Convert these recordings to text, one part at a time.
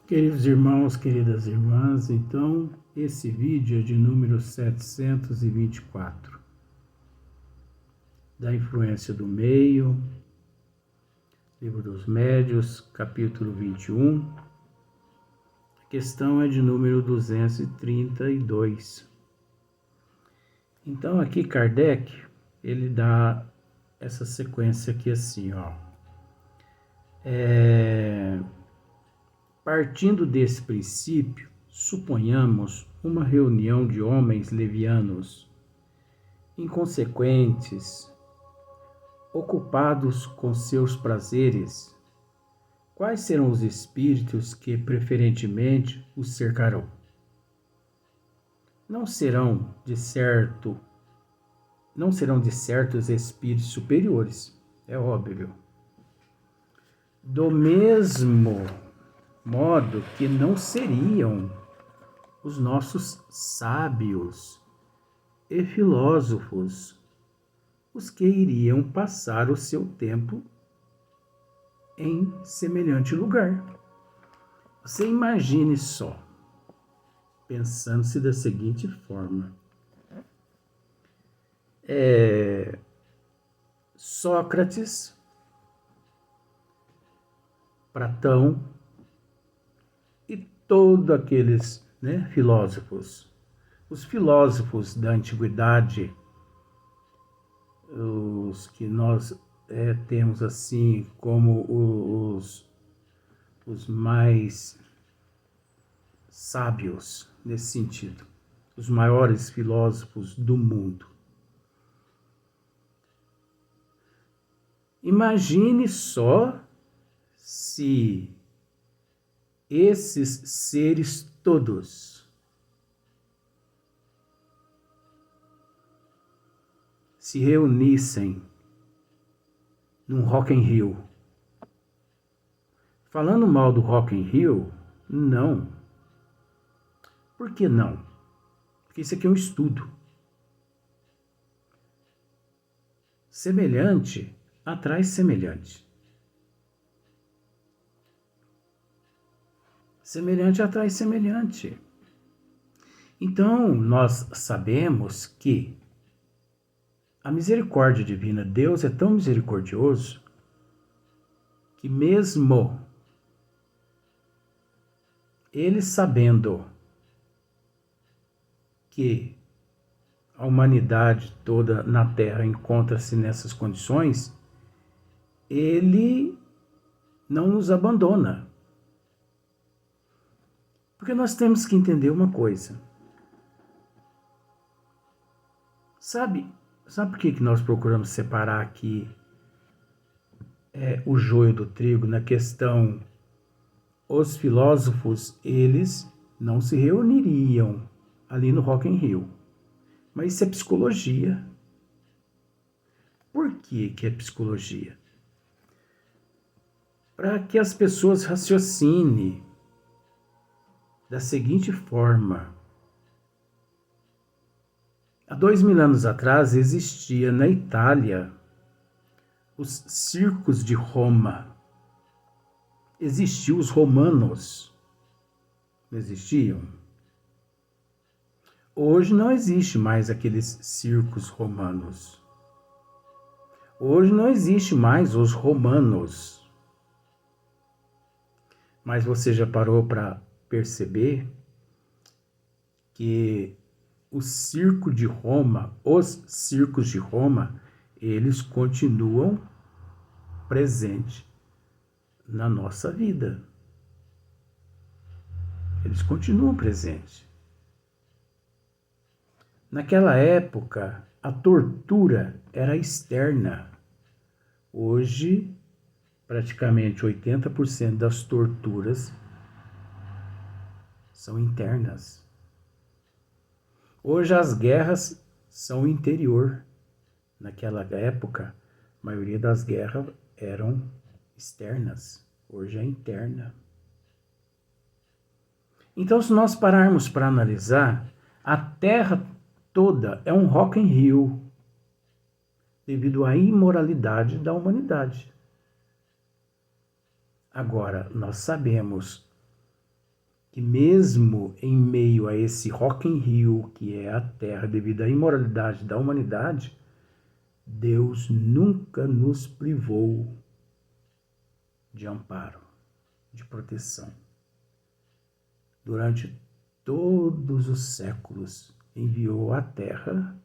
Queridos irmãos, queridas irmãs, então esse vídeo é de número 724, da influência do meio, livro dos médios, capítulo 21, a questão é de número 232. Então aqui Kardec, ele dá essa sequência aqui assim, ó. Partindo desse princípio, suponhamos uma reunião de homens levianos, inconsequentes, ocupados com seus prazeres. Quais serão os espíritos que preferentemente os cercarão? Não serão de certo os espíritos superiores, é óbvio. Do mesmo modo que não seriam os nossos sábios e filósofos os que iriam passar o seu tempo em semelhante lugar. Você imagine só, pensando-se da seguinte forma: Sócrates, Platão e todos aqueles filósofos, os filósofos da antiguidade, os que nós temos assim como os mais sábios nesse sentido, os maiores filósofos do mundo. Imagine só se esses seres todos se reunissem num Rock in Rio. Falando mal do Rock in Rio, não. Por que não? Porque isso aqui é um estudo. Semelhante atrai semelhante. Semelhante atrai semelhante. Então, nós sabemos que a misericórdia divina, Deus é tão misericordioso que mesmo Ele sabendo que a humanidade toda na Terra encontra-se nessas condições, Ele não nos abandona. Porque nós temos que entender uma coisa. Sabe por que nós procuramos separar aqui o joio do trigo na questão? Os filósofos, eles não se reuniriam ali no Rock in Rio. Mas isso é psicologia. Por que é psicologia? Para que as pessoas raciocinem da seguinte forma: há 2000 anos atrás existia na Itália os circos de Roma. Existiam os romanos. Não existiam? Hoje não existe mais aqueles circos romanos. Hoje não existe mais os romanos. Mas você já parou para perceber que os circos de Roma, eles continuam presentes na nossa vida. Eles continuam presentes. Naquela época, a tortura era externa. Hoje, praticamente 80% das torturas são internas. Hoje as guerras são interior. Naquela época, a maioria das guerras eram externas. Hoje é interna. Então, se nós pararmos para analisar, a Terra toda é um Rock in Rio, devido à imoralidade da humanidade. Agora, nós sabemos que mesmo em meio a esse Rock in Rio, que é a Terra devido à imoralidade da humanidade, Deus nunca nos privou de amparo, de proteção. Durante todos os séculos, enviou a Terra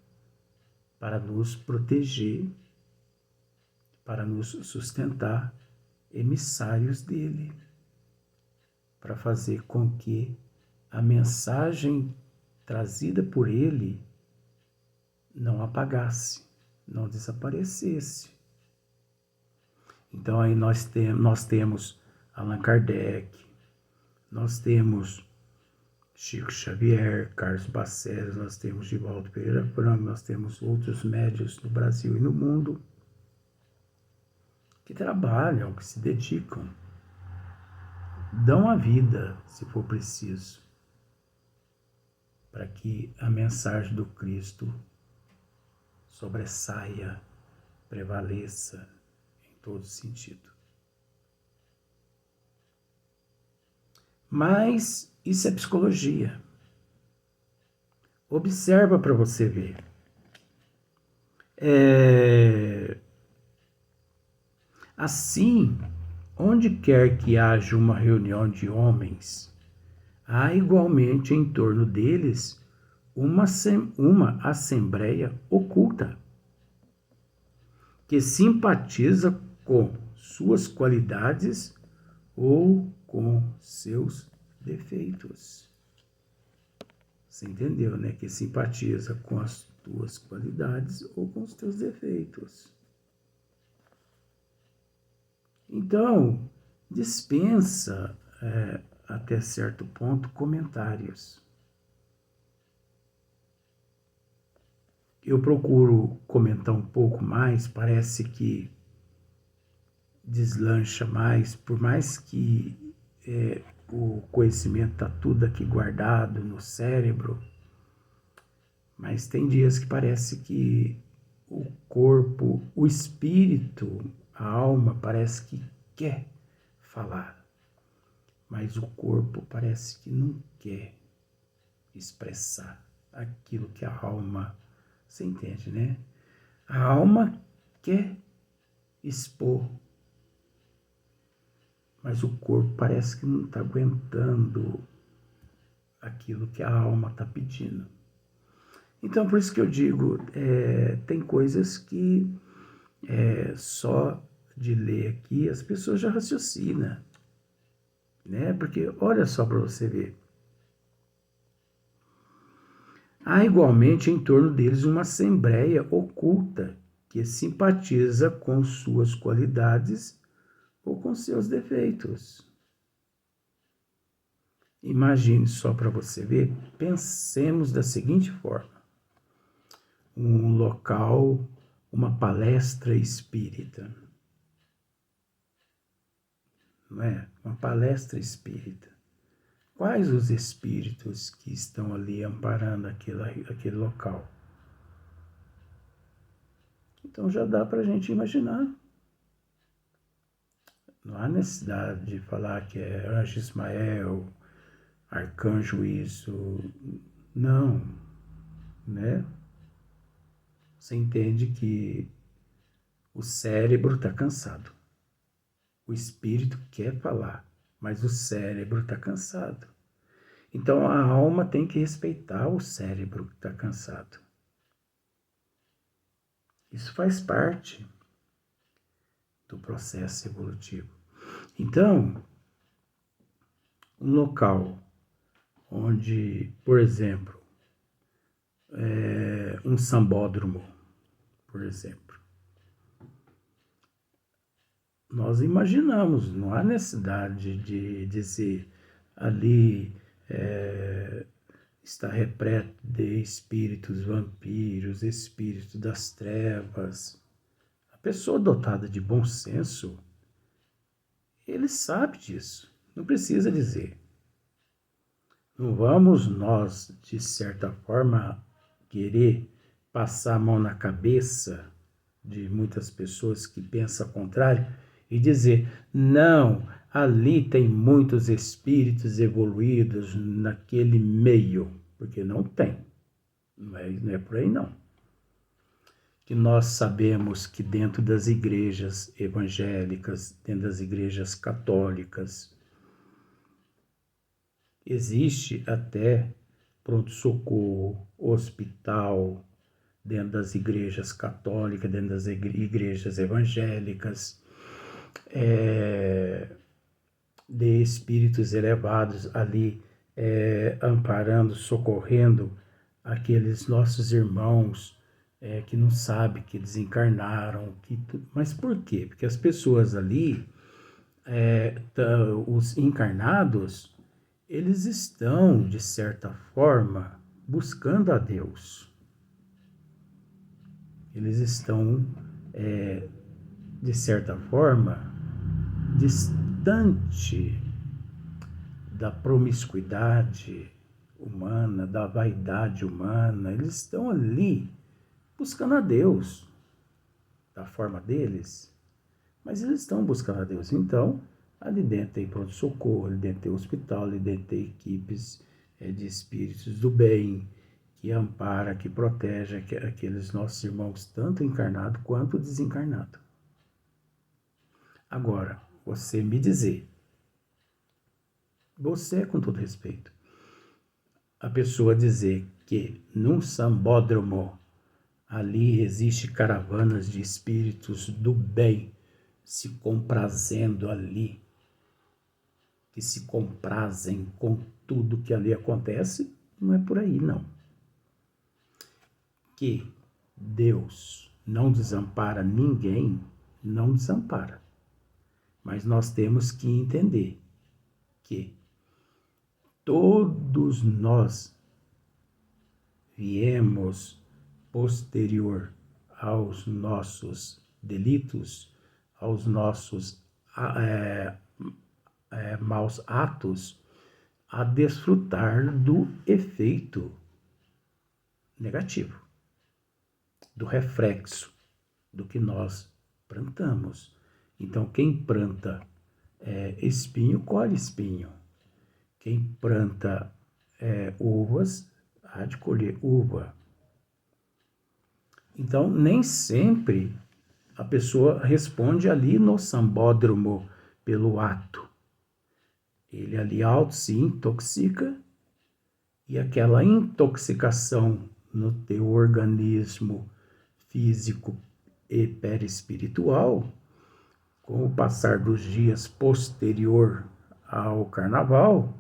para nos proteger, para nos sustentar, emissários dele, para fazer com que a mensagem trazida por ele não apagasse, não desaparecesse. Então aí nós temos Allan Kardec, nós temos Chico Xavier, Carlos Baceres, nós temos Divaldo Pereira Franco, nós temos outros médiuns no Brasil e no mundo que trabalham, que se dedicam, dão a vida, se for preciso, para que a mensagem do Cristo sobressaia, prevaleça em todo sentido. Mas isso é psicologia. Observa para você ver. Assim, onde quer que haja uma reunião de homens, há igualmente em torno deles uma assembleia oculta, que simpatiza com suas qualidades ou com seus defeitos. Você entendeu, né? Que simpatiza com as tuas qualidades ou com os teus defeitos. Então, dispensa até certo ponto comentários. Eu procuro comentar um pouco mais, parece que deslancha mais, por mais que o conhecimento está tudo aqui guardado no cérebro, mas tem dias que parece que o corpo, o espírito, a alma parece que quer falar, mas o corpo parece que não quer expressar aquilo que a alma, você entende, né? A alma quer expor, mas o corpo parece que não está aguentando aquilo que a alma está pedindo. Então, por isso que eu digo, tem coisas que só de ler aqui as pessoas já raciocinam, né? Porque olha só para você ver. Há igualmente em torno deles uma assembleia oculta que simpatiza com suas qualidades ou com seus defeitos. Imagine só para você ver, pensemos da seguinte forma: um local, uma palestra espírita, não é? Uma palestra espírita. Quais os espíritos que estão ali amparando aquele local? Então já dá para a gente imaginar. Não há necessidade de falar que é Anjo Ismael, Arcanjo isso. Não, né? Você entende que o cérebro está cansado. O espírito quer falar, mas o cérebro está cansado. Então a alma tem que respeitar o cérebro que está cansado. Isso faz parte do processo evolutivo. Então, um local onde, por exemplo, um sambódromo, por exemplo, nós imaginamos, não há necessidade de dizer ali está repleto de espíritos vampiros, espíritos das trevas. A pessoa dotada de bom senso, ele sabe disso, não precisa dizer. Não vamos nós, de certa forma, querer passar a mão na cabeça de muitas pessoas que pensam ao contrário e dizer, não, ali tem muitos espíritos evoluídos naquele meio, porque não tem, não é por aí não. Que nós sabemos que dentro das igrejas evangélicas, dentro das igrejas católicas, existe até pronto-socorro, hospital, dentro das igrejas católicas, dentro das igrejas evangélicas, de espíritos elevados ali, amparando, socorrendo aqueles nossos irmãos que não sabem que desencarnaram. Mas por quê? Porque as pessoas ali, os encarnados, eles estão, de certa forma, buscando a Deus. Eles estão, de certa forma, distante da promiscuidade humana, da vaidade humana. Eles estão ali buscando a Deus, da forma deles, mas eles estão buscando a Deus. Então, ali dentro tem pronto-socorro, ali dentro tem hospital, ali dentro tem equipes de espíritos do bem, que ampara, que protege aqueles nossos irmãos, tanto encarnado quanto desencarnado. Agora, você me dizer, você, com todo respeito, a pessoa dizer que num sambódromo ali existe caravanas de espíritos do bem se comprazendo ali, que se comprazem com tudo que ali acontece, não é por aí não. Que Deus não desampara ninguém, não desampara. Mas nós temos que entender que todos nós viemos posterior aos nossos delitos, aos nossos maus atos, a desfrutar do efeito negativo, do reflexo do que nós plantamos. Então, quem planta espinho, colhe espinho. Quem planta uvas, há de colher uva. Então, nem sempre a pessoa responde ali no sambódromo pelo ato. Ele ali se intoxica e aquela intoxicação no teu organismo físico e perispiritual, com o passar dos dias posterior ao carnaval,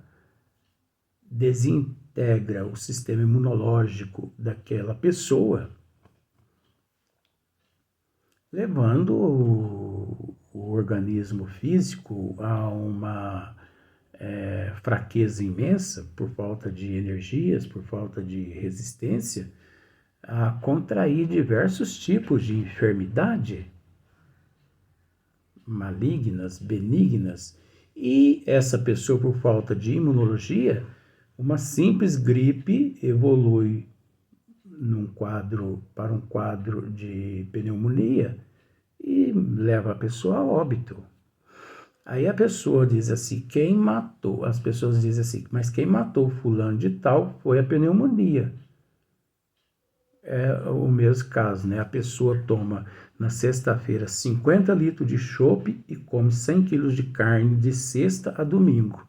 desintegra o sistema imunológico daquela pessoa, levando o organismo físico a uma fraqueza imensa por falta de energias, por falta de resistência, a contrair diversos tipos de enfermidade, malignas, benignas, e essa pessoa, por falta de imunologia, uma simples gripe evolui para um quadro de pneumonia e leva a pessoa a óbito. Aí a pessoa diz assim, quem matou? As pessoas dizem assim, mas quem matou fulano de tal foi a pneumonia. É o mesmo caso, né? A pessoa toma na sexta-feira 50 litros de chope e come 100 quilos de carne de sexta a domingo.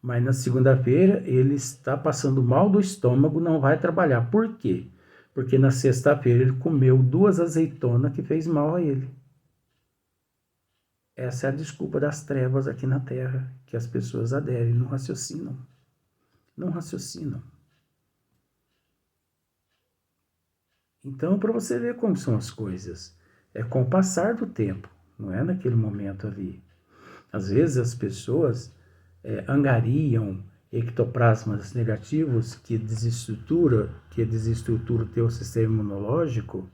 Mas na segunda-feira ele está passando mal do estômago, não vai trabalhar. Por quê? Porque na sexta-feira ele comeu 2 azeitonas que fez mal a ele. Essa é a desculpa das trevas aqui na Terra, que as pessoas aderem, não raciocinam. Não raciocinam. Então, para você ver como são as coisas, é com o passar do tempo, não é naquele momento ali. Às vezes as pessoas angariam ectoplasmas negativos que desestrutura o teu sistema imunológico,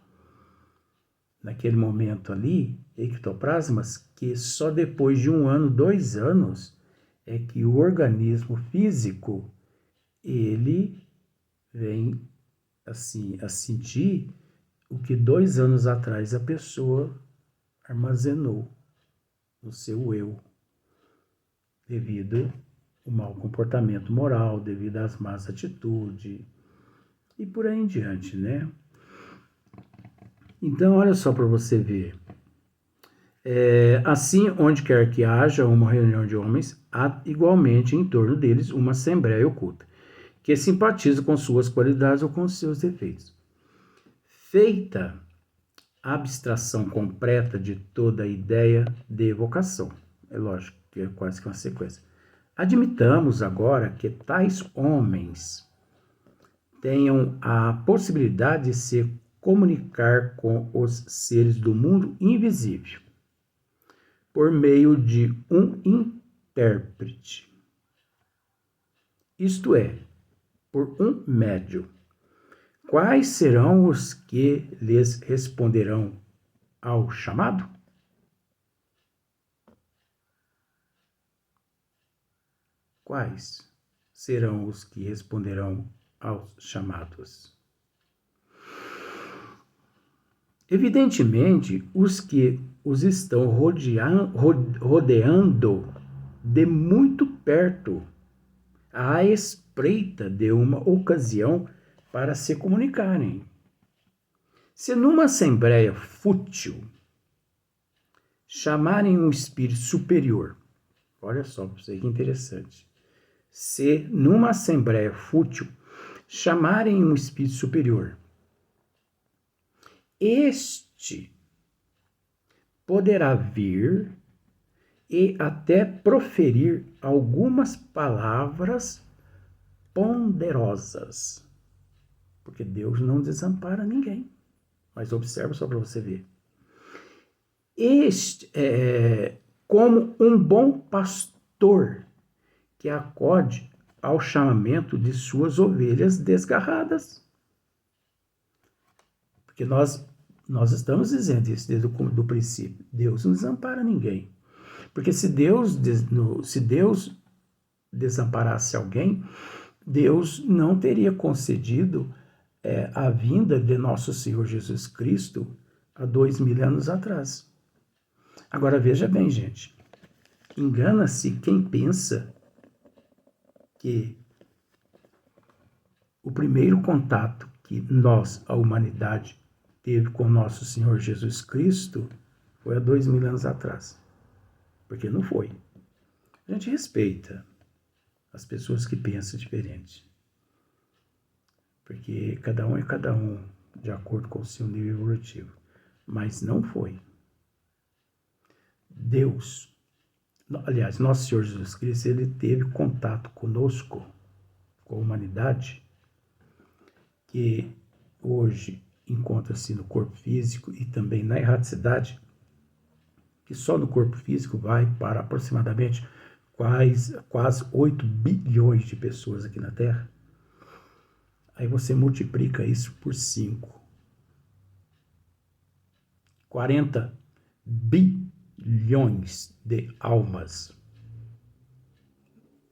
naquele momento ali, ectoplasmas que só depois de 1 ano, 2 anos, é que o organismo físico, ele vem assim, a sentir o que 2 anos atrás a pessoa armazenou. no seu eu, devido ao mau comportamento moral, devido às más atitudes e por aí em diante, né? Então, olha só para você ver. Assim, onde quer que haja uma reunião de homens, há igualmente em torno deles uma assembleia oculta, que simpatiza com suas qualidades ou com seus defeitos. Feita a abstração completa de toda a ideia de evocação. É lógico que é quase que uma sequência. Admitamos agora que tais homens tenham a possibilidade de se comunicar com os seres do mundo invisível, por meio de um intérprete, isto é, por um médium. Quais serão os que lhes responderão ao chamado? Quais serão os que responderão aos chamados? Evidentemente, os que os estão rodeando de muito perto, à espreita de uma ocasião para se comunicarem. Se numa assembleia fútil chamarem um espírito superior, olha só para você que interessante. Se numa assembleia fútil chamarem um espírito superior, este poderá vir e até proferir algumas palavras ponderosas, porque Deus não desampara ninguém. Mas observa só para você ver. Como um bom pastor que acode ao chamamento de suas ovelhas desgarradas. Porque nós estamos dizendo isso desde o princípio. Deus não desampara ninguém. Porque se Deus desamparasse alguém, Deus não teria concedido a vinda de nosso Senhor Jesus Cristo há 2000 anos atrás. Agora veja bem, gente, engana-se quem pensa que o primeiro contato que nós, a humanidade, teve com nosso Senhor Jesus Cristo foi há 2000 anos atrás. Porque não foi. A gente respeita as pessoas que pensam diferente. Porque cada um é cada um, de acordo com o seu nível evolutivo. Mas não foi. Deus, aliás, nosso Senhor Jesus Cristo, ele teve contato conosco, com a humanidade, que hoje encontra-se no corpo físico e também na erraticidade, que só no corpo físico vai para aproximadamente quase 8 bilhões de pessoas aqui na Terra. Aí você multiplica isso por 5. 40 bilhões de almas.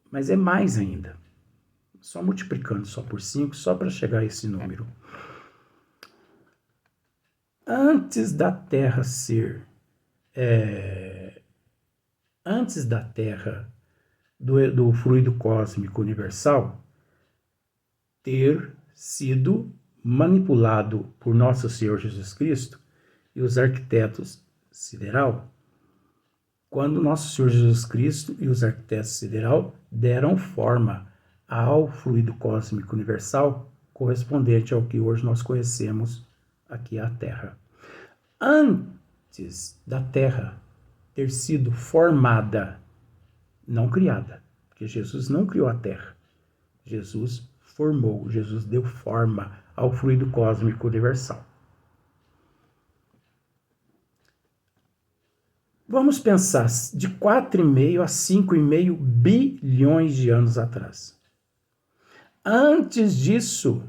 Mas é mais ainda. Só multiplicando só por 5, só para chegar a esse número. Antes da Terra antes da Terra, do fluido cósmico universal, ter sido manipulado por nosso Senhor Jesus Cristo e os arquitetos sideral, quando nosso Senhor Jesus Cristo e os arquitetos sideral deram forma ao fluido cósmico universal correspondente ao que hoje nós conhecemos aqui a Terra. Antes da Terra ter sido formada, não criada, porque Jesus não criou a Terra. Jesus formou, Jesus deu forma ao fluido cósmico universal. Vamos pensar de 4,5 a 5,5 bilhões de anos atrás. Antes disso,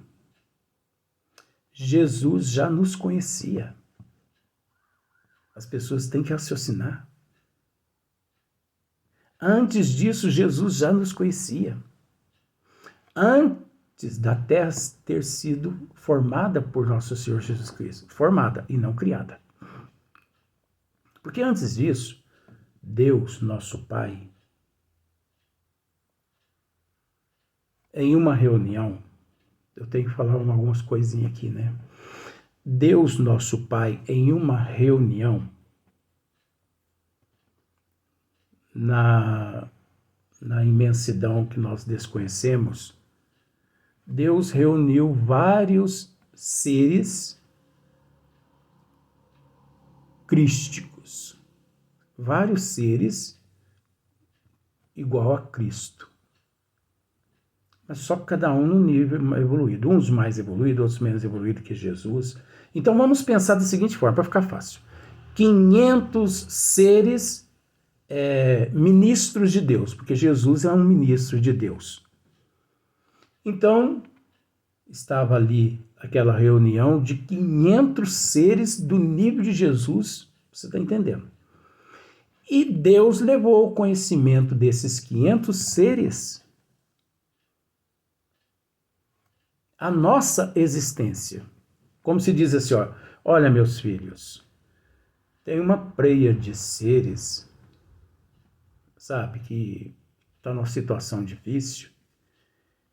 Jesus já nos conhecia. As pessoas têm que raciocinar. Antes disso, Jesus já nos conhecia. Antes da Terra ter sido formada por nosso Senhor Jesus Cristo. Formada e não criada. Porque antes disso, Deus, nosso Pai, em uma reunião, eu tenho que falar algumas coisinhas aqui, né? Deus, nosso Pai, em uma reunião, na imensidão que nós desconhecemos, Deus reuniu vários seres crísticos, vários seres igual a Cristo, mas só cada um num nível evoluído, uns mais evoluídos, outros menos evoluídos que Jesus. Então vamos pensar da seguinte forma, para ficar fácil: 500 seres ministros de Deus, porque Jesus é um ministro de Deus. Então, estava ali aquela reunião de 500 seres do nível de Jesus, você está entendendo? E Deus levou o conhecimento desses 500 seres à nossa existência. Como se diz assim, ó, olha, meus filhos, tem uma preia de seres, sabe, que está numa situação difícil,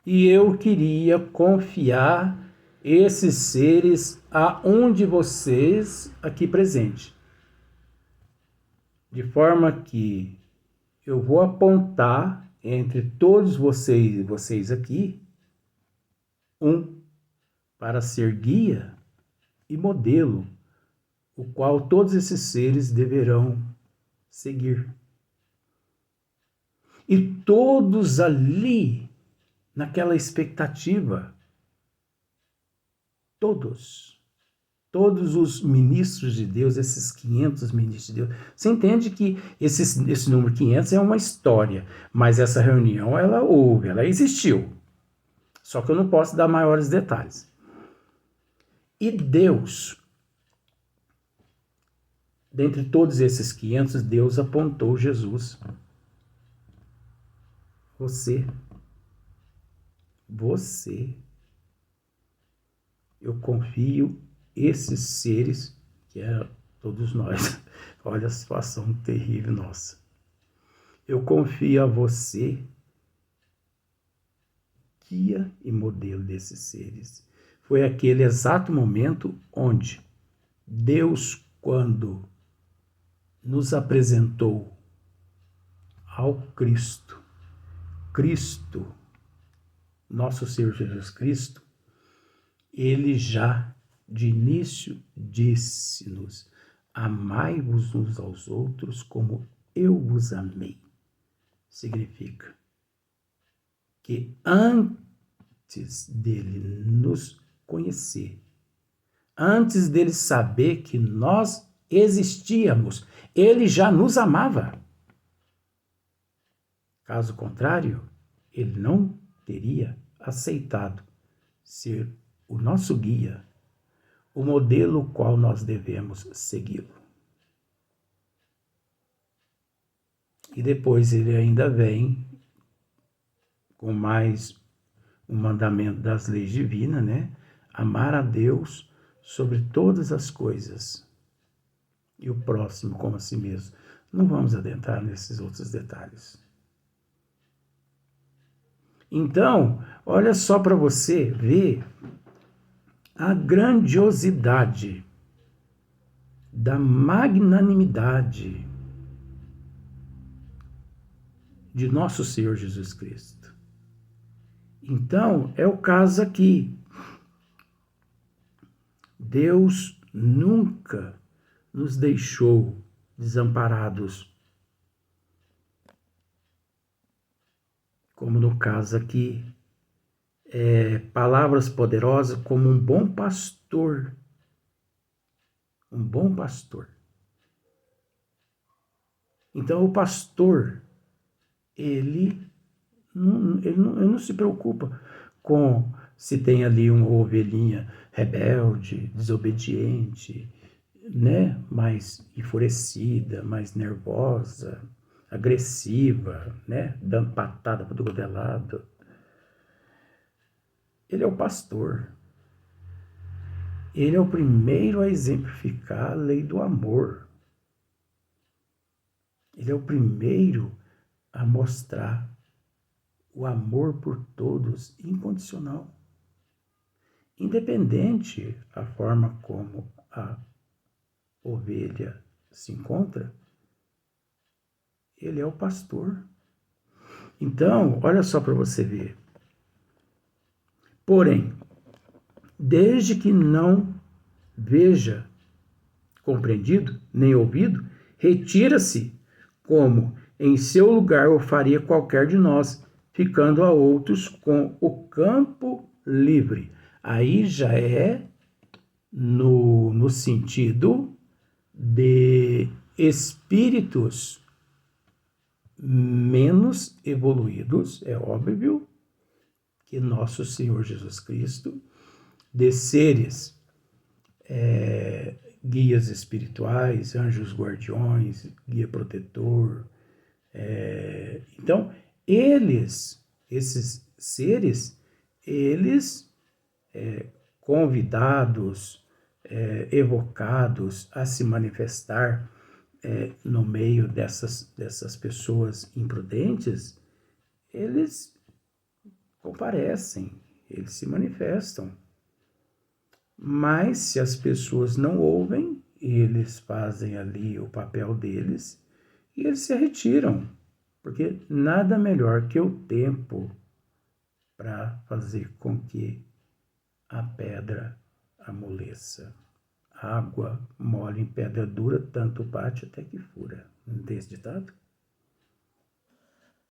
e eu queria confiar esses seres aonde vocês aqui presentes. De forma que eu vou apontar entre todos vocês aqui, um para ser guia e modelo, o qual todos esses seres deverão seguir. E todos ali, naquela expectativa, todos os ministros de Deus, esses 500 ministros de Deus, você entende que esse número 500 é uma história, mas essa reunião, ela houve, ela existiu. Só que eu não posso dar maiores detalhes. E Deus, dentre todos esses 500, Deus apontou Jesus. Você, eu confio esses seres, que eram todos nós. Olha a situação terrível nossa. Eu confio a você, guia e modelo desses seres. Foi aquele exato momento onde Deus, quando nos apresentou ao Cristo, nosso Senhor Jesus Cristo, ele já de início disse-nos: amai-vos uns aos outros como eu vos amei. Significa que antes dele nos conhecer, antes dele saber que nós existíamos, ele já nos amava. Caso contrário, ele não teria aceitado ser o nosso guia, o modelo qual nós devemos segui-lo. E depois ele ainda vem com mais um mandamento das leis divinas, né? Amar a Deus sobre todas as coisas e o próximo como a si mesmo. Não vamos adentrar nesses outros detalhes. Então, olha só para você ver a grandiosidade da magnanimidade de nosso Senhor Jesus Cristo. Então, é o caso aqui. Deus nunca nos deixou desamparados. Como no caso aqui, palavras poderosas como um bom pastor. Um bom pastor. Então, o pastor, ele não se preocupa com se tem ali uma ovelhinha rebelde, desobediente, né? Mais enfurecida, mais nervosa, agressiva, né? Dando patada para todo lado. Ele é o pastor. Ele é o primeiro a exemplificar a lei do amor. Ele é o primeiro a mostrar o amor por todos incondicional. Independente a forma como a ovelha se encontra, ele é o pastor. Então, olha só para você ver. Porém, desde que não veja compreendido, nem ouvido, retira-se, como em seu lugar o faria qualquer de nós, ficando a outros com o campo livre. Aí já é no sentido de espíritos menos evoluídos, é óbvio, que nosso Senhor Jesus Cristo, de seres guias espirituais, anjos guardiões, guia protetor. Então, esses seres, eles convidados, evocados a se manifestar no meio dessas pessoas imprudentes, eles comparecem, eles se manifestam. Mas se as pessoas não ouvem, eles fazem ali o papel deles e eles se retiram, porque nada melhor que o tempo para fazer com que a pedra amoleça. Água mole em pedra dura, tanto bate até que fura. Não tem esse ditado?